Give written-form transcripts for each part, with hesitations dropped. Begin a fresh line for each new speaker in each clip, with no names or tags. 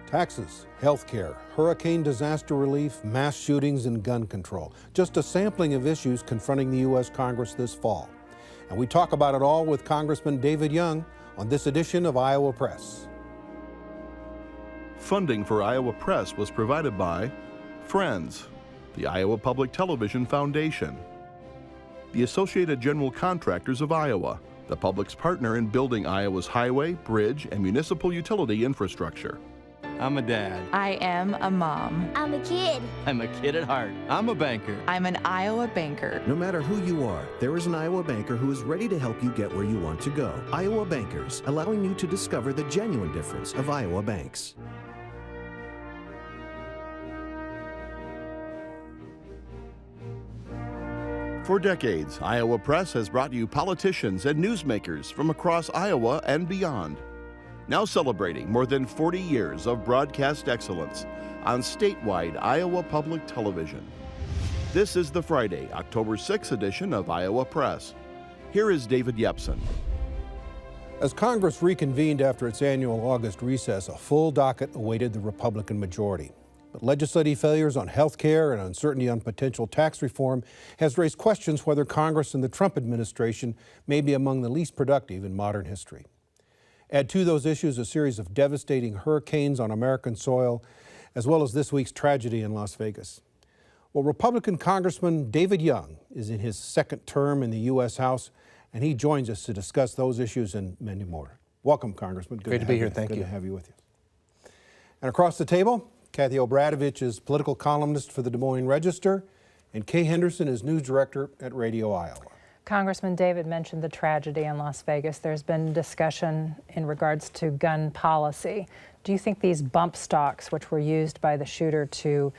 Taxes, health care, hurricane disaster relief, mass shootings, and gun control. Just a sampling of issues confronting the U.S. Congress this fall. And we talk about it all with Congressman David Young on this edition of Iowa Press.
Funding for Iowa Press was provided by Friends, the Iowa Public Television Foundation, the Associated General Contractors of Iowa, the public's partner in building Iowa's highway, bridge, and municipal utility infrastructure.
I'm a dad.
I am a mom.
I'm a kid.
I'm a kid at heart. I'm a banker.
I'm an Iowa banker.
No matter who you are, there is an Iowa banker who is ready to help you get where you want to go. Iowa Bankers, allowing you to discover the genuine difference of Iowa banks.
For decades, Iowa Press has brought you politicians and newsmakers from across Iowa and beyond. Now celebrating more than 40 years of broadcast excellence on statewide Iowa Public Television. This is the Friday, October 6th edition of Iowa Press. Here is David Yepsen.
As Congress reconvened after its annual August recess, a full docket awaited the Republican majority. But legislative failures on health care and uncertainty on potential tax reform has raised questions whether Congress and the Trump administration may be among the least productive in modern history. Add to those issues a series of devastating hurricanes on American soil, as well as this week's tragedy in Las Vegas. Well, Republican Congressman David Young is in his second term in the U.S. House, and he joins us to discuss those issues and many more. Welcome, Congressman.
Great to be here. Thank you.
Good to have you with you. And across the table, Kathie Obradovich is political columnist for the Des Moines Register, and Kay Henderson is news director at Radio Iowa.
Congressman David mentioned the tragedy in Las Vegas. There's been discussion in regards to gun policy. Do you think these bump stocks, which were used by the shooter to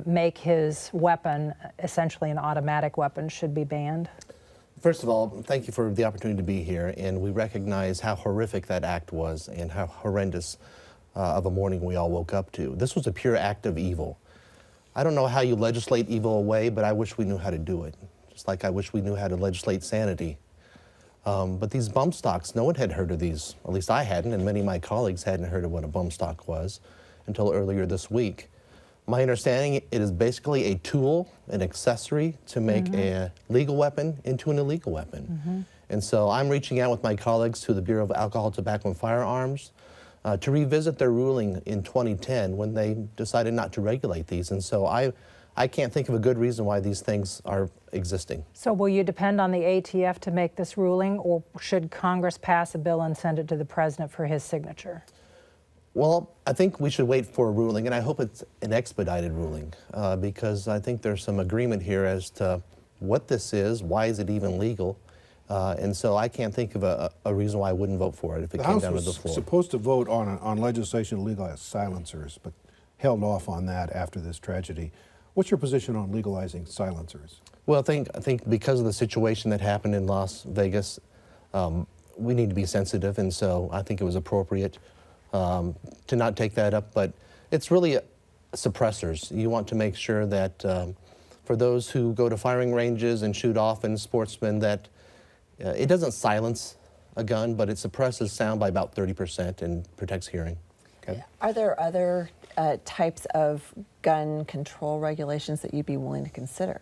make his weapon essentially an automatic weapon, should be banned?
First of all, thank you for the opportunity to be here, and we recognize how horrific that act was and how horrendous of a morning we all woke up to. This was a pure act of evil. I don't know how you legislate evil away, but I wish we knew how to do it. Just like I wish we knew how to legislate sanity. But these bump stocks, no one had heard of these. At least I hadn't, and many of my colleagues hadn't heard of what a bump stock was until earlier this week. My understanding, it is basically a tool, an accessory to make a legal weapon into an illegal weapon. And so I'm reaching out with my colleagues to the Bureau of Alcohol, Tobacco, and Firearms to revisit their ruling in 2010 when they decided not to regulate these. And so I can't think of a good reason why these things are existing.
So will you depend on the ATF to make this ruling, or should Congress pass a bill and send it to the president for his signature?
Well, I think we should wait for a ruling, and I hope it's an expedited ruling, because I think there's some agreement here as to what this is, why is it even legal, and so I can't think of a reason why I wouldn't vote for it if it came down to the floor.
The House was supposed to vote on legislation to legalize silencers, but held off on that after this tragedy. What's your position on legalizing silencers?
Well, I think because of the situation that happened in Las Vegas, we need to be sensitive, and so I think it was appropriate to not take that up. But it's really suppressors. You want to make sure that for those who go to firing ranges and shoot off and sportsmen, that it doesn't silence a gun, but it suppresses sound by about 30% and protects hearing. Okay.
Are there other types of gun control regulations that you'd be willing to consider?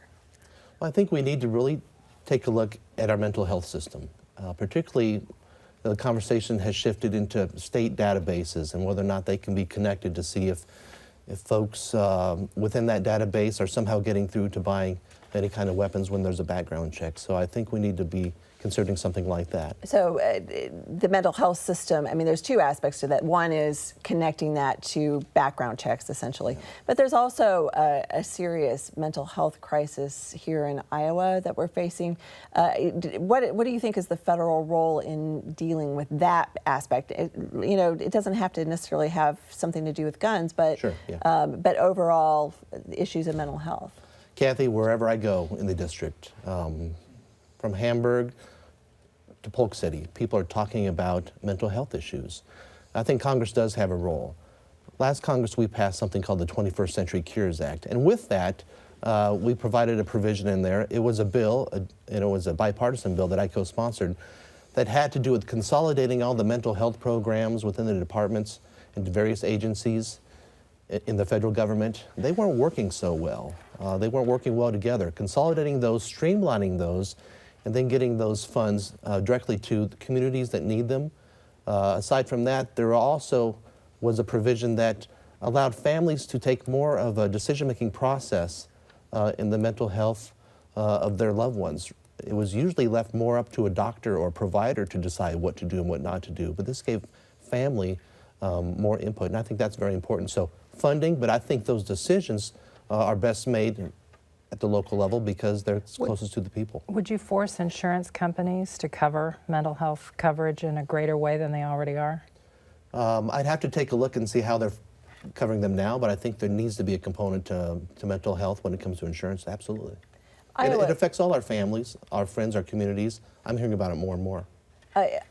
Well, I think we need to really take a look at our mental health system. Particularly, the conversation has shifted into state databases and whether or not they can be connected to see if folks within that database are somehow getting through to buying any kind of weapons when there's a background check. So I think we need to be considering something like that.
So the mental health system, I mean, there's two aspects to that. One is connecting that to background checks, essentially. Yeah. But there's also a serious mental health crisis here in Iowa that we're facing. What do you think is the federal role in dealing with that aspect? It doesn't have to necessarily have something to do with guns, but,
sure, yeah.
But overall issues of mental health.
Kathie, wherever I go in the district, from Hamburg to Polk City, people are talking about mental health issues. I think Congress does have a role. Last Congress, we passed something called the 21st Century Cures Act, and with that, we provided a provision in there. It was a bill, and it was a bipartisan bill that I co-sponsored, that had to do with consolidating all the mental health programs within the departments and various agencies in the federal government. They weren't working so well. They weren't working well together. Consolidating those, streamlining those, and then getting those funds directly to the communities that need them. Aside from that, there also was a provision that allowed families to take more of a decision-making process in the mental health of their loved ones. It was usually left more up to a doctor or provider to decide what to do and what not to do, but this gave family more input, and I think that's very important. So funding, but I think those decisions are best made at the local level because they're closest to the people.
Would you force insurance companies to cover mental health coverage in a greater way than they already are?
I'd have to take a look and see how they're covering them now, but I think there needs to be a component to mental health when it comes to insurance, absolutely. It affects all our families, our friends, our communities. I'm hearing about it more and more.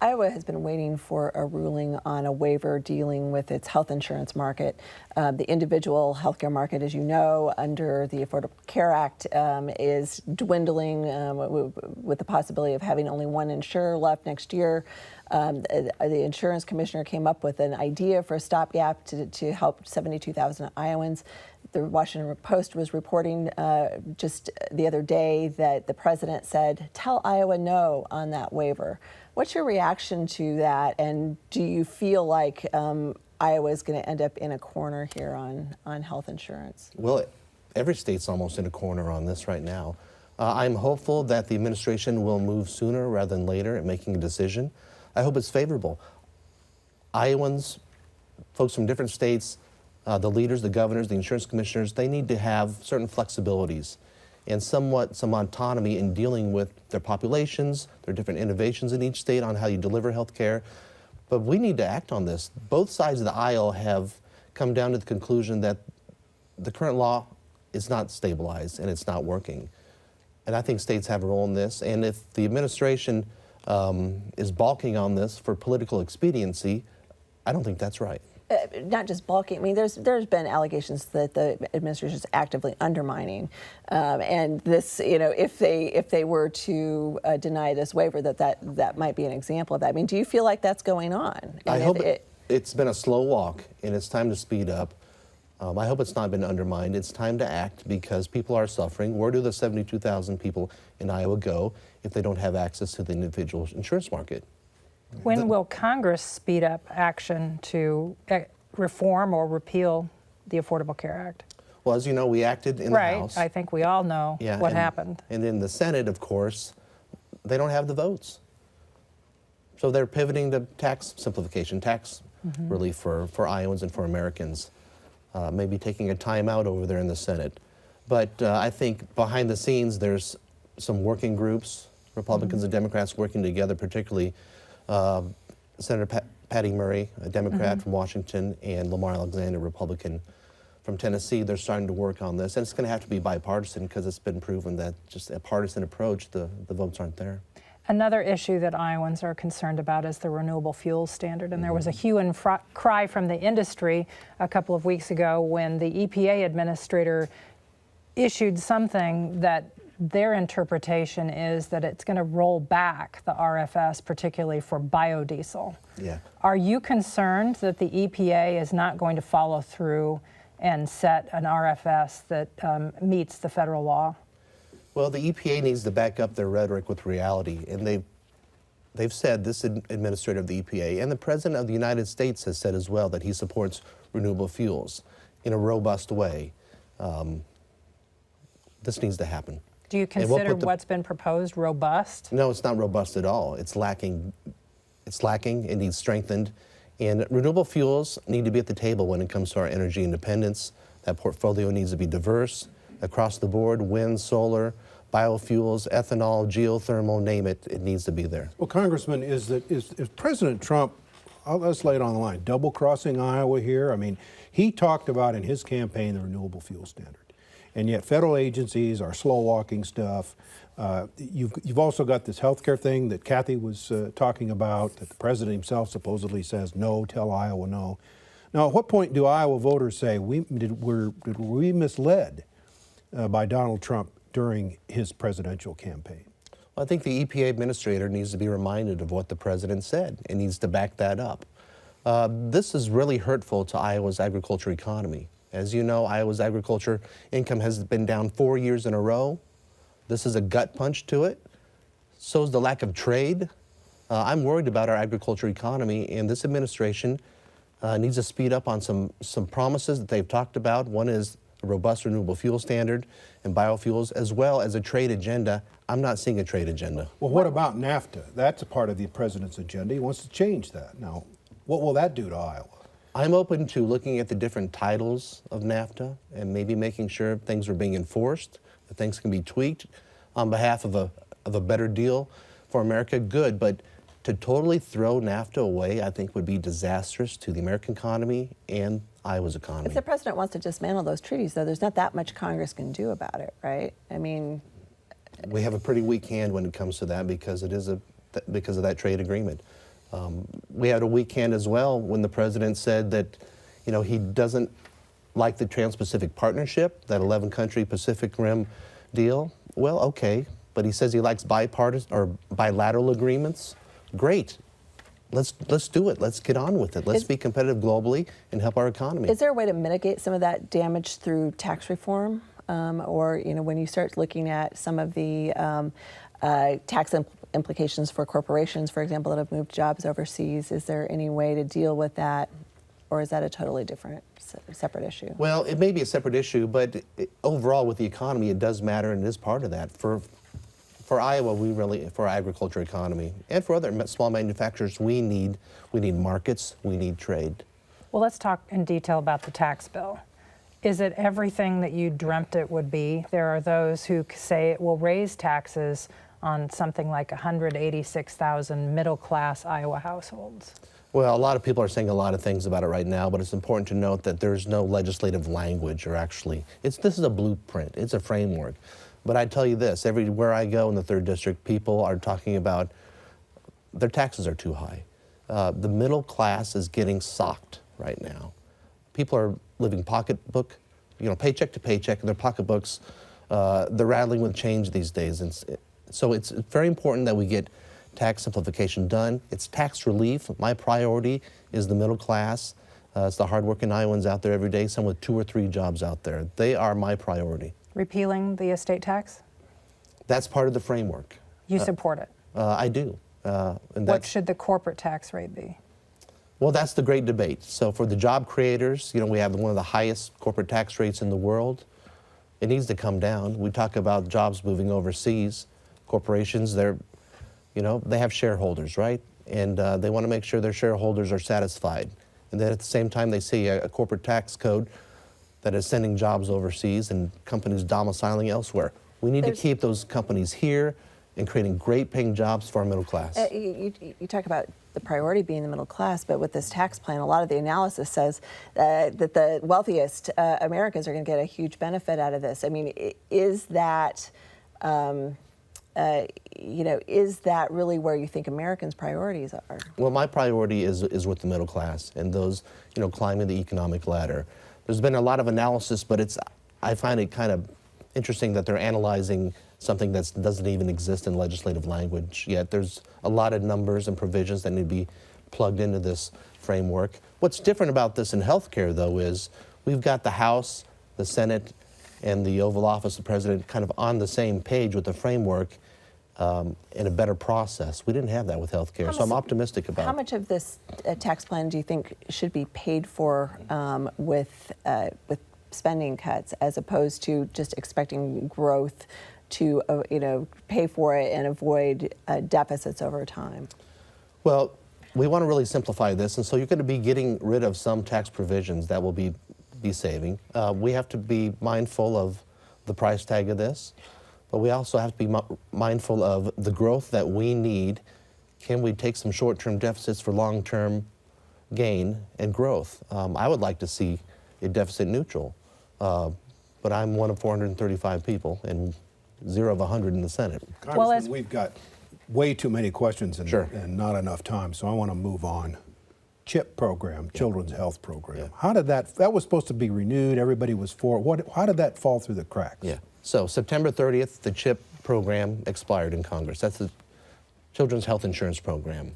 Iowa has been waiting for a ruling on a waiver dealing with its health insurance market. The individual healthcare market, as you know, under the Affordable Care Act is dwindling with the possibility of having only one insurer left next year. The insurance commissioner came up with an idea for a stopgap to help 72,000 Iowans. The Washington Post was reporting just the other day that the president said, "Tell Iowa no" on that waiver. What's your reaction to that, and do you feel like Iowa is going to end up in a corner here on health insurance?
Well, every state's almost in a corner on this right now. I'm hopeful that the administration will move sooner rather than later at making a decision. I hope it's favorable. Iowans, folks from different states, the leaders, the governors, the insurance commissioners, they need to have certain flexibilities and some autonomy in dealing with their populations, their different innovations in each state on how you deliver health care. But we need to act on this. Both sides of the aisle have come down to the conclusion that the current law is not stabilized and it's not working. And I think states have a role in this. And if the administration is balking on this for political expediency, I don't think that's right.
Not just balking. I mean, there's been allegations that the administration is actively undermining, and this, if they were to deny this waiver, that might be an example of that. I mean, do you feel like that's going on? And
I hope it's been a slow walk, and it's time to speed up. I hope it's not been undermined. It's time to act because people are suffering. Where do the 72,000 people in Iowa go if they don't have access to the individual insurance market?
When will Congress speed up action to reform or repeal the Affordable Care Act?
Well, as you know, we acted in the House.
Right. I think we all know what happened.
And in the Senate, of course, they don't have the votes. So they're pivoting to tax simplification, tax relief for Iowans and for Americans, maybe taking a time out over there in the Senate. But I think behind the scenes, there's some working groups, Republicans and Democrats working together, particularly Senator Patty Murray, a Democrat from Washington, and Lamar Alexander, Republican from Tennessee. They're starting to work on this, and it's going to have to be bipartisan because it's been proven that just a partisan approach, the votes aren't there.
Another issue that Iowans are concerned about is the Renewable Fuels standard, and there was a hue and cry from the industry a couple of weeks ago when the EPA administrator issued something that their interpretation is that it's going to roll back the RFS, particularly for biodiesel.
Yeah.
Are you concerned that the EPA is not going to follow through and set an RFS that meets the federal law?
Well, the EPA needs to back up their rhetoric with reality, and they've said, this administrator of the EPA, and the President of the United States has said as well that he supports renewable fuels in a robust way. This needs to happen.
Do you consider what's been proposed robust?
No, it's not robust at all. It's lacking. It's lacking. It needs strengthened. And renewable fuels need to be at the table when it comes to our energy independence. That portfolio needs to be diverse across the board: wind, solar, biofuels, ethanol, geothermal, name it. It needs to be there.
Well, Congressman, is President Trump, let's lay it on the line, double-crossing Iowa here? I mean, he talked about in his campaign the renewable fuel standard. And yet federal agencies are slow-walking stuff. You've also got this healthcare thing that Kathie was talking about, that the president himself supposedly says, no, tell Iowa no. Now, at what point do Iowa voters say, were we misled by Donald Trump during his presidential campaign?
I think the EPA administrator needs to be reminded of what the president said and needs to back that up. This is really hurtful to Iowa's agriculture economy. As you know, Iowa's agriculture income has been down 4 years in a row. This is a gut punch to it. So is the lack of trade. I'm worried about our agriculture economy, and this administration needs to speed up on some promises that they've talked about. One is a robust renewable fuel standard and biofuels, as well as a trade agenda. I'm not seeing a trade agenda.
Well, what about NAFTA? That's a part of the president's agenda. He wants to change that. Now, what will that do to Iowa?
I'm open to looking at the different titles of NAFTA and maybe making sure things are being enforced, that things can be tweaked on behalf of a better deal for America. Good, but to totally throw NAFTA away, I think would be disastrous to the American economy and Iowa's economy.
If the president wants to dismantle those treaties, though, there's not that much Congress can do about it, right? I mean,
we have a pretty weak hand when it comes to that because it is because of that trade agreement. We had a weak hand as well when the president said that, you know, he doesn't like the Trans-Pacific Partnership, that 11-country Pacific Rim deal. Well, okay, but he says he likes bipartisan or bilateral agreements. Great. Let's do it. Let's get on with it. Let's be competitive globally and help our economy.
Is there a way to mitigate some of that damage through tax reform? Or, you know, when you start looking at some of the tax implications for corporations, for example, that have moved jobs overseas, is there any way to deal with that? Or is that a totally different, separate issue?
Well, it may be a separate issue, but overall with the economy, it does matter and it is part of that. For Iowa, for our agriculture economy, and for other small manufacturers, we need markets, we need trade.
Well, let's talk in detail about the tax bill. Is it everything that you dreamt it would be? There are those who say it will raise taxes on something like 186,000 middle-class Iowa households.
Well, a lot of people are saying a lot of things about it right now, but it's important to note that there's no legislative language, or actually, this is a blueprint, it's a framework. But I tell you this, everywhere I go in the 3rd District, people are talking about their taxes are too high. The middle class is getting socked right now. People are living pocketbook, paycheck to paycheck in their pocketbooks. They're rattling with change these days. And so it's very important that we get tax simplification done. It's tax relief. My priority is the middle class. It's the hardworking Iowans out there every day, some with 2 or 3 jobs out there. They are my priority.
Repealing the estate tax?
That's part of the framework.
You support it?
I do.
What should the corporate tax rate be?
Well, that's the great debate. So for the job creators, we have one of the highest corporate tax rates in the world. It needs to come down. We talk about jobs moving overseas. Corporations, they have shareholders, right? And they want to make sure their shareholders are satisfied. And then at the same time, they see a corporate tax code that is sending jobs overseas and companies domiciling elsewhere. We need to keep those companies here and creating great paying jobs for our middle class.
You talk about the priority being the middle class, but with this tax plan, a lot of the analysis says that the wealthiest Americans are going to get a huge benefit out of this. I mean, is that really where you think Americans' priorities are?
Well, my priority is with the middle class and those, climbing the economic ladder. There's been a lot of analysis, but I find it kind of interesting that they're analyzing something that doesn't even exist in legislative language yet. There's a lot of numbers and provisions that need to be plugged into this framework. What's different about this in healthcare, though, is we've got the House, the Senate, and the Oval Office of the President kind of on the same page with the framework in a better process. We didn't have that with healthcare, so I'm optimistic about it.
How much of this tax plan do you think should be paid for with spending cuts, as opposed to just expecting growth to pay for it and avoid deficits over time?
Well, we want to really simplify this, and so you're going to be getting rid of some tax provisions that will be saving. We have to be mindful of the price tag of this, but we also have to be mindful of the growth that we need. Can we take some short-term deficits for long-term gain and growth? I would like to see it deficit neutral, but I'm one of 435 people and 0 of 100 in the Senate.
Congressman, we've got way too many questions and not enough time, so I want to move on. CHIP program, Children's Health Program. Yeah. How did that was supposed to be renewed, everybody was for it. How did that fall through the cracks?
Yeah, so September 30th, the CHIP program expired in Congress. That's the Children's Health Insurance Program.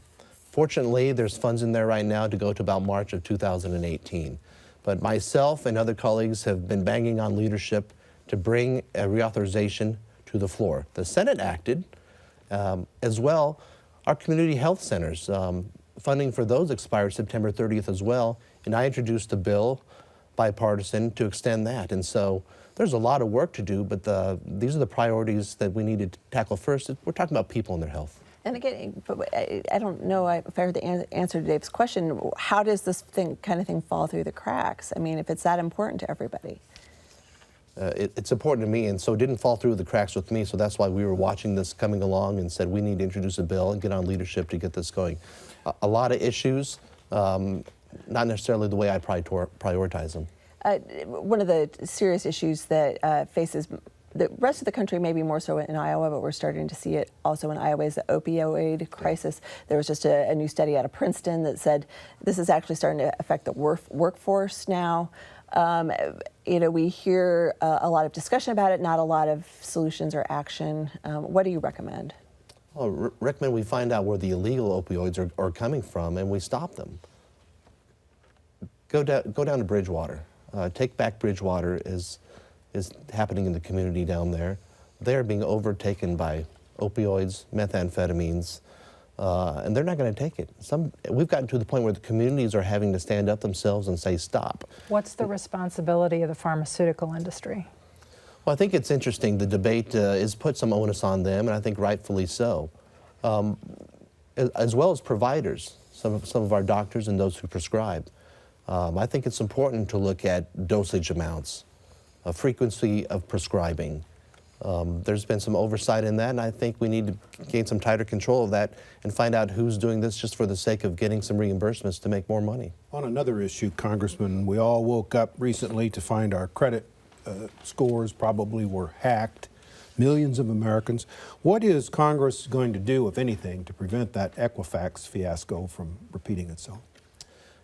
Fortunately, there's funds in there right now to go to about March of 2018. But myself and other colleagues have been banging on leadership to bring a reauthorization to the floor. The Senate acted. As well, our community health centers, funding for those expired September 30th as well, and I introduced a bill, bipartisan, to extend that. And so there's a lot of work to do, but these are the priorities that we need to tackle first. We're talking about people and their health.
And again, I don't know if I heard the answer to Dave's question. How does this kind of thing fall through the cracks? I mean, if it's that important to everybody.
It's important to me, and so it didn't fall through the cracks with me, so that's why we were watching this coming along and said we need to introduce a bill and get on leadership to get this going. A lot of issues, not necessarily the way I prioritize them.
One of the serious issues that faces the rest of the country, maybe more so in Iowa, but we're starting to see it also in Iowa, is the opioid crisis. There was just a new study out of Princeton that said this is actually starting to affect the workforce now. We hear a lot of discussion about it, not a lot of solutions or action. What do you recommend?
Well, recommend we find out where the illegal opioids are coming from and we stop them. Go down to Bridgewater. Take Back Bridgewater is happening in the community down there. They're being overtaken by opioids, methamphetamines, and they're not going to take it. We've gotten to the point where the communities are having to stand up themselves and say stop.
What's the responsibility of the pharmaceutical industry?
Well, I think it's interesting. The debate has put some onus on them, and I think rightfully so, as well as providers, some of our doctors and those who prescribe. I think it's important to look at dosage amounts, frequency of prescribing. There's been some oversight in that, and I think we need to gain some tighter control of that and find out who's doing this just for the sake of getting some reimbursements to make more money.
On another issue, Congressman, we all woke up recently to find our credit scores probably were hacked. Millions of Americans. What is Congress going to do, if anything, to prevent that Equifax fiasco from repeating itself?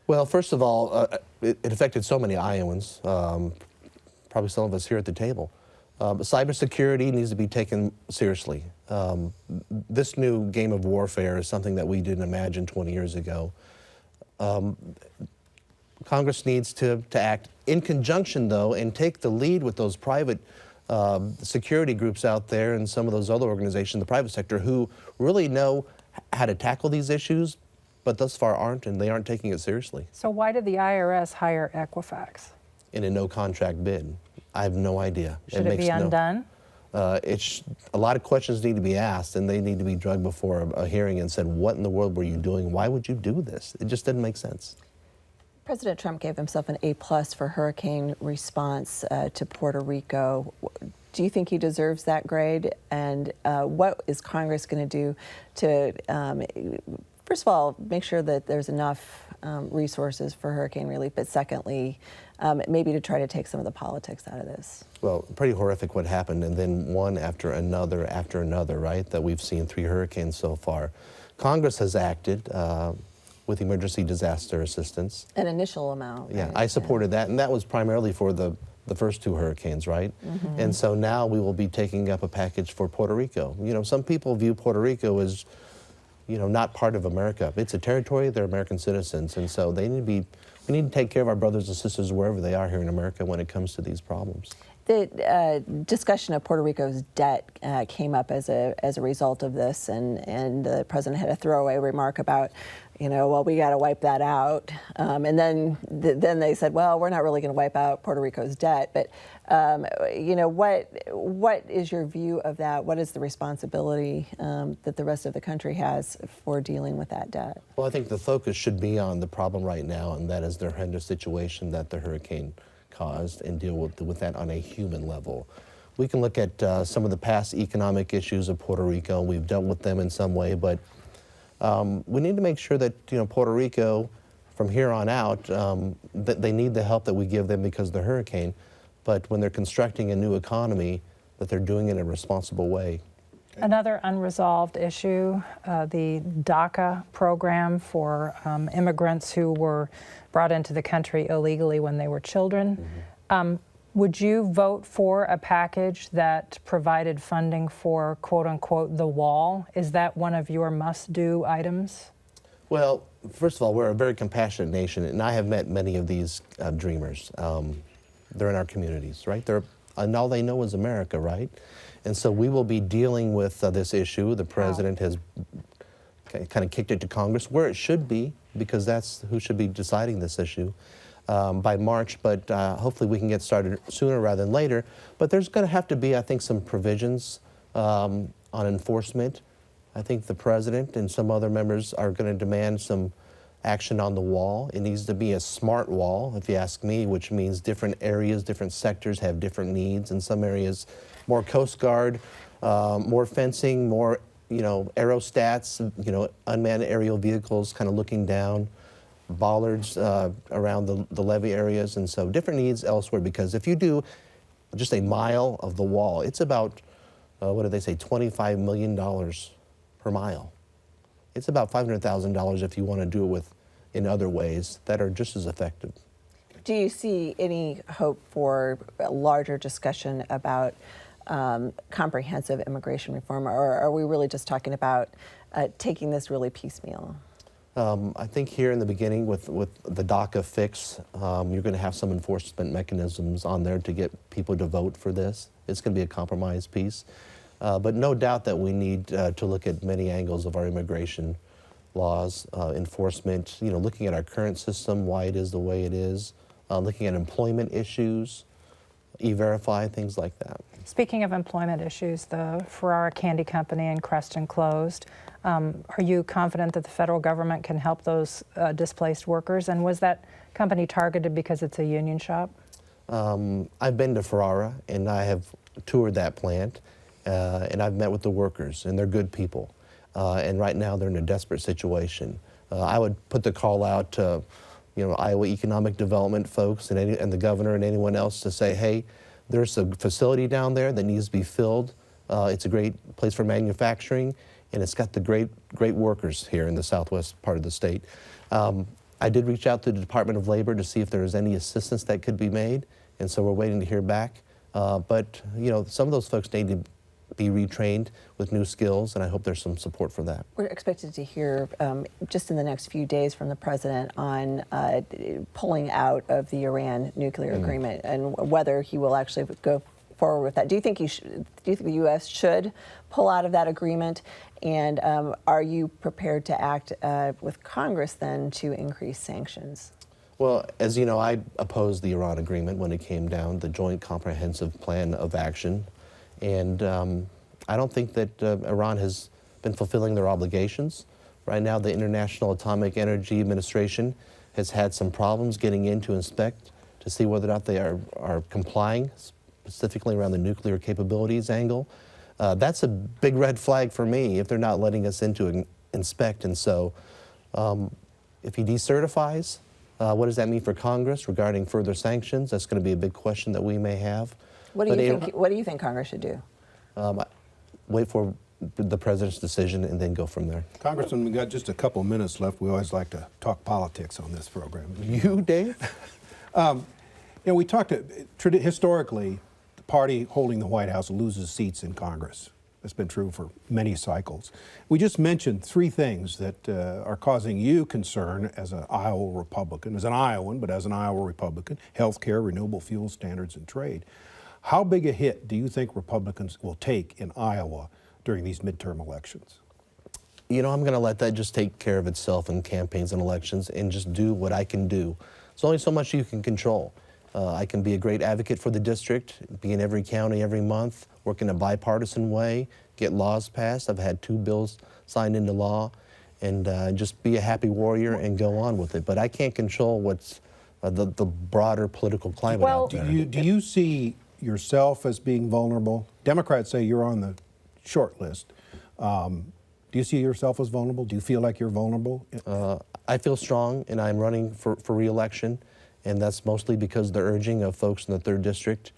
Well, first of all, it affected so many Iowans, probably some of us here at the table. Cybersecurity needs to be taken seriously. This new game of warfare is something that we didn't imagine 20 years ago. Congress needs to act in conjunction, though, and take the lead with those private security groups out there and some of those other organizations in the private sector who really know how to tackle these issues, but thus far aren't, and they aren't taking it seriously.
So why did the IRS hire Equifax?
In a no-contract bid. I have no idea.
Should it be undone?
A lot of questions need to be asked, and they need to be drugged before a hearing and said, what in the world were you doing? Why would you do this? It just didn't make sense.
President Trump gave himself an A+ for hurricane response to Puerto Rico. Do you think he deserves that grade? And what is Congress going to do to, first of all, make sure that there's enough resources for hurricane relief, but secondly, maybe to try to take some of the politics out of this?
Well, pretty horrific what happened, and then one after another, right, that we've seen 3 hurricanes so far. Congress has acted with emergency disaster assistance.
An initial amount.
Yeah,
right?
I supported that, and that was primarily for the first 2 hurricanes, right? Mm-hmm. And so now we will be taking up a package for Puerto Rico. You know, some people view Puerto Rico as, you know, not part of America. It's a territory, they're American citizens, and so they need to be, we need to take care of our brothers and sisters wherever they are here in America when it comes to these problems.
The discussion of Puerto Rico's debt came up as a result of this, and the president had a throwaway remark about, you know, well, we got to wipe that out, and then they said, well, we're not really going to wipe out Puerto Rico's debt, but you know, what is your view of that? What is the responsibility that the rest of the country has for dealing with that debt? Well,
I think the focus should be on the problem right now, and that is the horrendous situation that the hurricane caused, and deal with that on a human level. We can look at some of the past economic issues of Puerto Rico, and we've dealt with them in some way, but we need to make sure that, you know, Puerto Rico, from here on out, that they need the help that we give them because of the hurricane, but when they're constructing a new economy, that they're doing it in a responsible way.
Another unresolved issue, the DACA program for immigrants who were brought into the country illegally when they were children. Mm-hmm. Would you vote for a package that provided funding for, quote unquote, the wall? Is that one of your must-do items?
Well, first of all, we're a very compassionate nation, and I have met many of these dreamers. They're in our communities, right? And all they know is America, right? And so we will be dealing with this issue. The president has kind of kicked it to Congress, where it should be, because that's who should be deciding this issue by March. But hopefully we can get started sooner rather than later. But there's going to have to be, I think, some provisions on enforcement. I think the president and some other members are going to demand some action on the wall. It needs to be a smart wall, if you ask me, which means different areas, different sectors have different needs. In some areas, more Coast Guard, more fencing, more aerostats, unmanned aerial vehicles kind of looking down, bollards around the levee areas, and so different needs elsewhere. Because if you do just a mile of the wall, it's about, what do they say, $25 million per mile. It's about $500,000 if you want to do it in other ways that are just as effective.
Do you see any hope for a larger discussion about comprehensive immigration reform, or are we really just talking about taking this really piecemeal?
I think here in the beginning with the DACA fix, you're going to have some enforcement mechanisms on there to get people to vote for this. It's going to be a compromise piece. But no doubt that we need to look at many angles of our immigration laws, enforcement, looking at our current system, why it is the way it is, looking at employment issues, E-Verify, things like that.
Speaking of employment issues, the Ferrara Candy Company in Creston closed. Are you confident that the federal government can help those displaced workers? And was that company targeted because it's a union shop?
I've been to Ferrara, and I have toured that plant. And I've met with the workers, and they're good people. And right now they're in a desperate situation. I would put the call out to, Iowa economic development folks and the governor and anyone else to say, hey, there's a facility down there that needs to be filled. It's a great place for manufacturing, and it's got the great workers here in the southwest part of the state. I did reach out to the Department of Labor to see if there was any assistance that could be made, and so we're waiting to hear back. But some of those folks need to be retrained with new skills, and I hope there's some support for that.
We're expected to hear just in the next few days from the president on pulling out of the Iran nuclear agreement and whether he will actually go forward with that. Do you think the U.S. should pull out of that agreement? And are you prepared to act with Congress then to increase sanctions?
Well, as you know, I opposed the Iran agreement when it came down, the Joint Comprehensive Plan of Action. And I don't think that Iran has been fulfilling their obligations. Right now, the International Atomic Energy Administration has had some problems getting in to inspect to see whether or not they are complying, specifically around the nuclear capabilities angle. That's a big red flag for me if they're not letting us in to inspect. And so if he decertifies, what does that mean for Congress regarding further sanctions? That's going to be a big question that we may have.
What do you think Congress should do?
Wait for the president's decision and then go from there.
Congressman, we've got just a couple minutes left. We always like to talk politics on this program.
You, Dave?
We talked historically, the party holding the White House loses seats in Congress. That's been true for many cycles. We just mentioned three things that are causing you concern as an Iowa Republican, as an Iowan, but as an Iowa Republican: healthcare, renewable fuels, standards, and trade. How big a hit do you think Republicans will take in Iowa during these midterm elections?
I'm going to let that just take care of itself in campaigns and elections and just do what I can do. There's only so much you can control. I can be a great advocate for the district, be in every county every month, work in a bipartisan way, get laws passed. I've had 2 bills signed into law, and just be a happy warrior and go on with it. But I can't control what's the broader political climate out there.
Do you see yourself as being vulnerable? Democrats say you're on the short list. Do you see yourself as vulnerable? Do you feel like you're vulnerable?
I feel strong, and I'm running for re-election, and that's mostly because of the urging of folks in the 3rd District.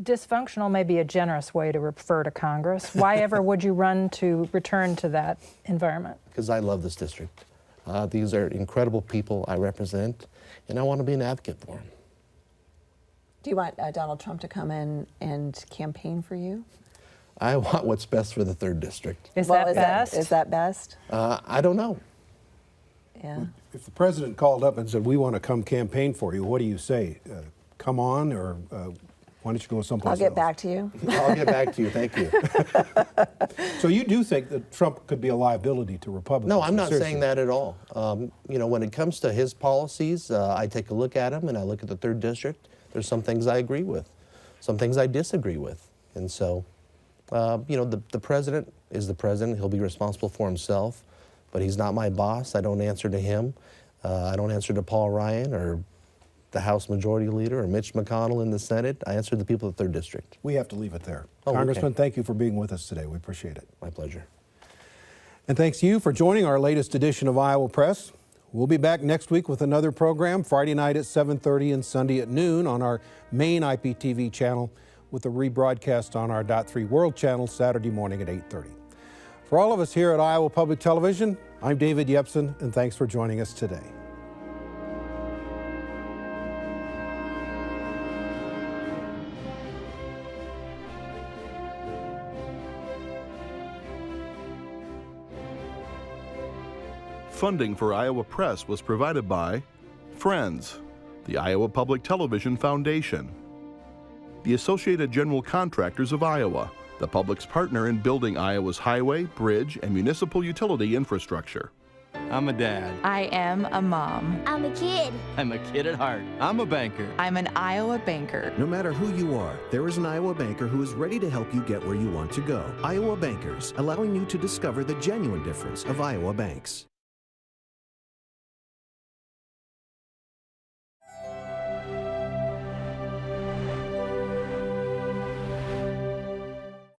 Dysfunctional may be a generous way to refer to Congress. Why ever would you run to return to that environment?
Because I love this district. These are incredible people I represent, and I want to be an advocate for them.
Do you want Donald Trump to come in and campaign for you?
I want what's best for the 3rd District.
Is that best?
Is that best?
I don't know.
Yeah.
If the president called up and said, we want to come campaign for you, what do you say? Come on, or why don't you go someplace else?
I'll get back to you.
I'll get back to you. Thank you.
So you do think that Trump could be a liability to Republicans?
No, I'm not
Seriously.
saying that at all. You know, when it comes to his policies, I take a look at them and I look at the 3rd District. There's some things I agree with, some things I disagree with. And so, you know, the president is the president. He'll be responsible for himself, but he's not my boss. I don't answer to him. I don't answer to Paul Ryan or the House Majority Leader or Mitch McConnell in the Senate. I answer to the people of the 3rd District.
We have to leave it there.
Oh,
Congressman,
okay.
thank you for being with us today. We appreciate it.
My pleasure.
And thanks to you for joining our latest edition of Iowa Press. We'll be back next week with another program, Friday night at 7:30 and Sunday at noon on our main IPTV channel, with a rebroadcast on our .3 World channel Saturday morning at 8:30. For all of us here at Iowa Public Television, I'm David Yepsen, and thanks for joining us today.
Funding for Iowa Press was provided by Friends, the Iowa Public Television Foundation, the Associated General Contractors of Iowa, the public's partner in building Iowa's highway, bridge, and municipal utility infrastructure.
I'm a dad.
I am a mom.
I'm a kid.
I'm a kid at heart. I'm a banker.
I'm an Iowa banker.
No matter who you are, there is an Iowa banker who is ready to help you get where you want to go. Iowa Bankers, allowing you to discover the genuine difference of Iowa banks.